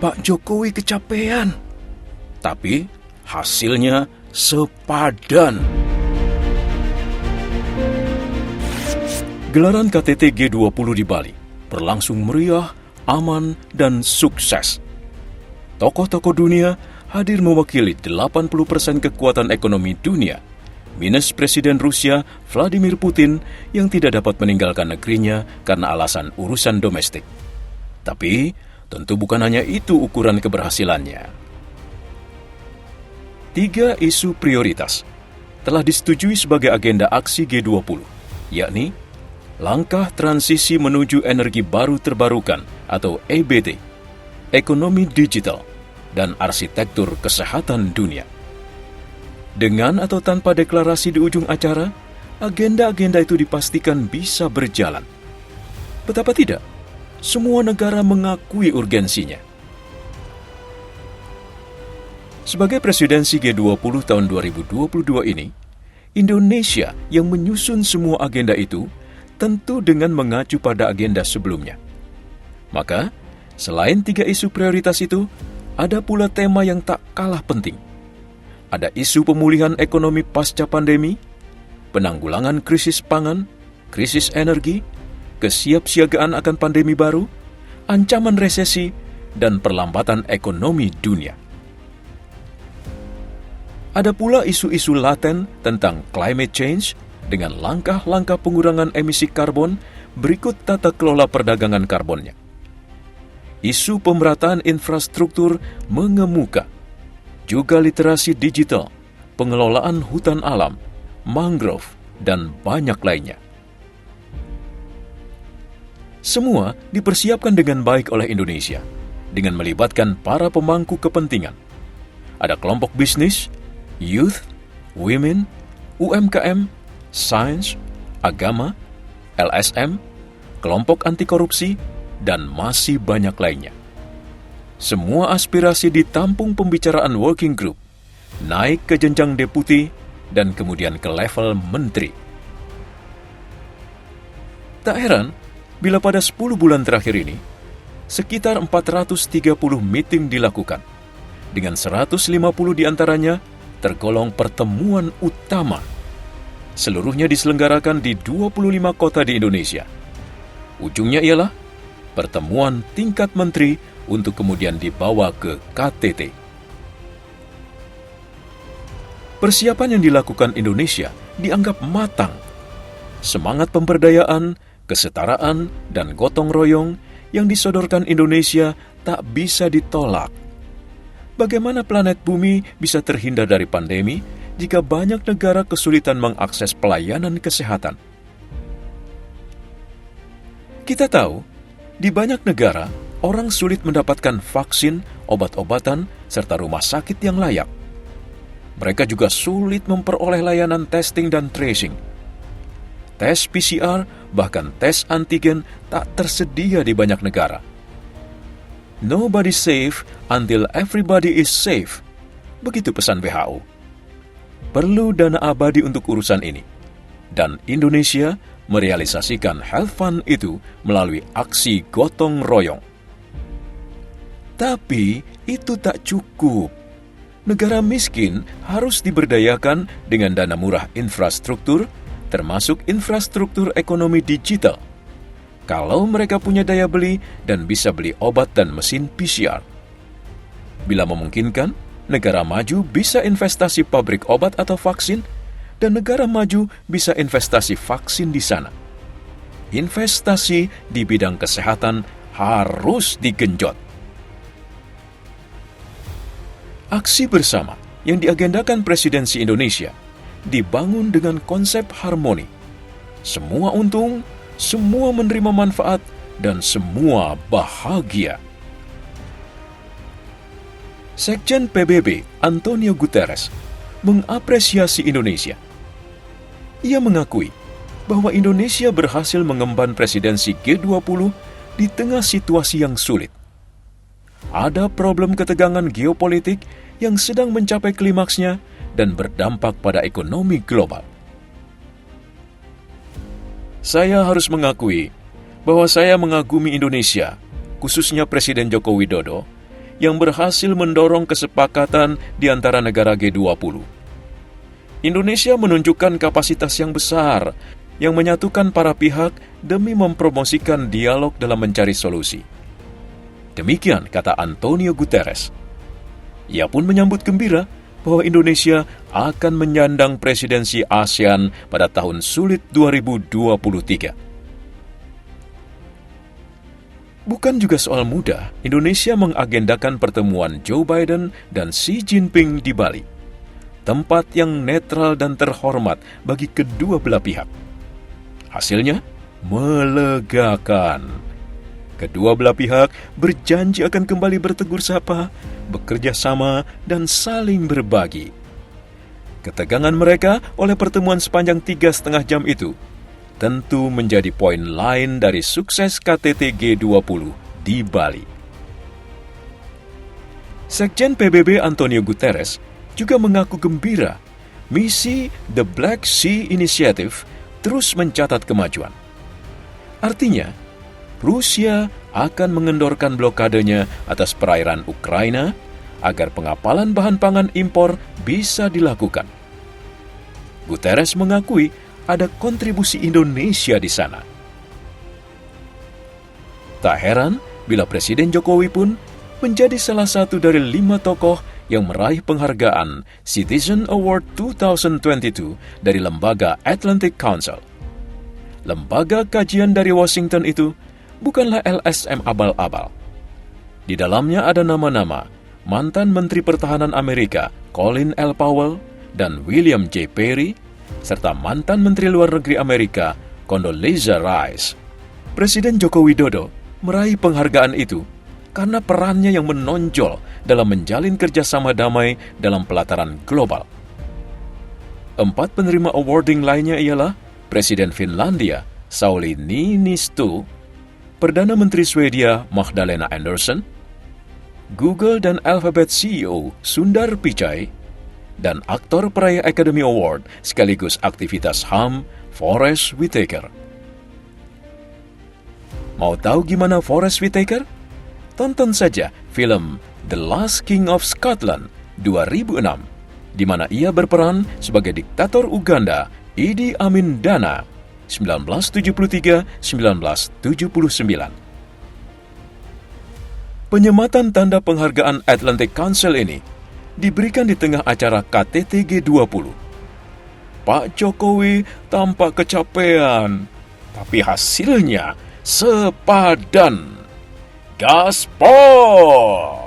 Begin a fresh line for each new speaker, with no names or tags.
Pak Jokowi kecapean. Tapi hasilnya sepadan. Gelaran KTT G20 di Bali berlangsung meriah, aman, dan sukses. Tokoh-tokoh dunia hadir mewakili 80% kekuatan ekonomi dunia, minus Presiden Rusia Vladimir Putin yang tidak dapat meninggalkan negerinya karena alasan urusan domestik. Tapi, tentu bukan hanya itu ukuran keberhasilannya. 3 isu prioritas telah disetujui sebagai agenda aksi G20, yakni langkah transisi menuju energi baru terbarukan atau EBT, ekonomi digital, dan arsitektur kesehatan dunia. Dengan atau tanpa deklarasi di ujung acara, agenda-agenda itu dipastikan bisa berjalan. Betapa tidak, semua negara mengakui urgensinya. Sebagai presidensi G20 tahun 2022 ini, Indonesia yang menyusun semua agenda itu tentu dengan mengacu pada agenda sebelumnya. Maka, selain 3 isu prioritas itu, ada pula tema yang tak kalah penting. Ada isu pemulihan ekonomi pasca pandemi, penanggulangan krisis pangan, krisis energi, kesiapsiagaan akan pandemi baru, ancaman resesi, dan perlambatan ekonomi dunia. Ada pula isu-isu laten tentang climate change dengan langkah-langkah pengurangan emisi karbon berikut tata kelola perdagangan karbonnya. Isu pemerataan infrastruktur mengemuka, juga literasi digital, pengelolaan hutan alam, mangrove, dan banyak lainnya. Semua dipersiapkan dengan baik oleh Indonesia, dengan melibatkan para pemangku kepentingan. Ada kelompok bisnis, youth, women, UMKM, sains, agama, LSM, kelompok anti korupsi, dan masih banyak lainnya. Semua aspirasi ditampung pembicaraan working group, naik ke jenjang deputi, dan kemudian ke level menteri. Tak heran bila pada 10 bulan terakhir ini, sekitar 430 meeting dilakukan, dengan 150 diantaranya tergolong pertemuan utama. Seluruhnya diselenggarakan di 25 kota di Indonesia. Ujungnya ialah pertemuan tingkat menteri untuk kemudian dibawa ke KTT. Persiapan yang dilakukan Indonesia dianggap matang. Semangat pemberdayaan, kesetaraan, dan gotong royong yang disodorkan Indonesia tak bisa ditolak. Bagaimana planet bumi bisa terhindar dari pandemi jika banyak negara kesulitan mengakses pelayanan kesehatan? Kita tahu, di banyak negara, orang sulit mendapatkan vaksin, obat-obatan, serta rumah sakit yang layak. Mereka juga sulit memperoleh layanan testing dan tracing. Tes PCR, bahkan tes antigen tak tersedia di banyak negara. Nobody safe until everybody is safe. Begitu pesan WHO. Perlu dana abadi untuk urusan ini. Dan Indonesia merealisasikan health fund itu melalui aksi gotong royong. Tapi itu tak cukup. Negara miskin harus diberdayakan dengan dana murah infrastruktur, termasuk infrastruktur ekonomi digital. Kalau mereka punya daya beli dan bisa beli obat dan mesin PCR. Bila memungkinkan, negara maju bisa investasi pabrik obat atau vaksin, dan negara maju bisa investasi vaksin di sana. Investasi di bidang kesehatan harus digenjot. Aksi bersama yang diagendakan Presidensi Indonesia dibangun dengan konsep harmoni. Semua untung, semua menerima manfaat, dan semua bahagia. Sekjen PBB Antonio Guterres mengapresiasi Indonesia. Ia mengakui bahwa Indonesia berhasil mengemban presidensi G20 di tengah situasi yang sulit. Ada problem ketegangan geopolitik yang sedang mencapai klimaksnya dan berdampak pada ekonomi global. Saya harus mengakui bahwa saya mengagumi Indonesia, khususnya Presiden Joko Widodo, yang berhasil mendorong kesepakatan di antara negara G20. Indonesia menunjukkan kapasitas yang besar yang menyatukan para pihak demi mempromosikan dialog dalam mencari solusi. Demikian kata Antonio Guterres. Ia pun menyambut gembira bahwa Indonesia akan menyandang presidensi ASEAN pada tahun sulit 2023. Bukan juga soal mudah, Indonesia mengagendakan pertemuan Joe Biden dan Xi Jinping di Bali, tempat yang netral dan terhormat bagi kedua belah pihak. Hasilnya melegakan. Kedua belah pihak berjanji akan kembali bertegur sapa, bekerja sama, dan saling berbagi. Ketegangan mereka oleh pertemuan sepanjang 3,5 jam itu tentu menjadi poin lain dari sukses KTT G20 di Bali. Sekjen PBB Antonio Guterres juga mengaku gembira misi The Black Sea Initiative terus mencatat kemajuan. Artinya, Rusia akan mengendorkan blokadenya atas perairan Ukraina agar pengapalan bahan pangan impor bisa dilakukan. Guterres mengakui ada kontribusi Indonesia di sana. Tak heran bila Presiden Jokowi pun menjadi salah satu dari 5 tokoh yang meraih penghargaan Citizen Award 2022 dari lembaga Atlantic Council. Lembaga kajian dari Washington itu bukanlah LSM abal-abal. Di dalamnya ada nama-nama mantan Menteri Pertahanan Amerika Colin L. Powell dan William J. Perry, serta mantan Menteri Luar Negeri Amerika Condoleezza Rice. Presiden Joko Widodo meraih penghargaan itu karena perannya yang menonjol dalam menjalin kerjasama damai dalam pelataran global. 4 penerima awarding lainnya ialah Presiden Finlandia Sauli Niinisto, Perdana Menteri Swedia Magdalena Andersson, Google dan Alphabet CEO Sundar Pichai, dan aktor peraih Academy Award sekaligus aktivitas HAM Forest Whitaker. Mau tahu gimana Forest Whitaker? Tonton saja film The Last King of Scotland 2006, di mana ia berperan sebagai diktator Uganda Idi Amin Dana 1973-1979. Penyematan tanda penghargaan Atlantic Council ini diberikan di tengah acara KTT G20. Pak Jokowi tampak kecapean, tapi hasilnya sepadan. Gaspol!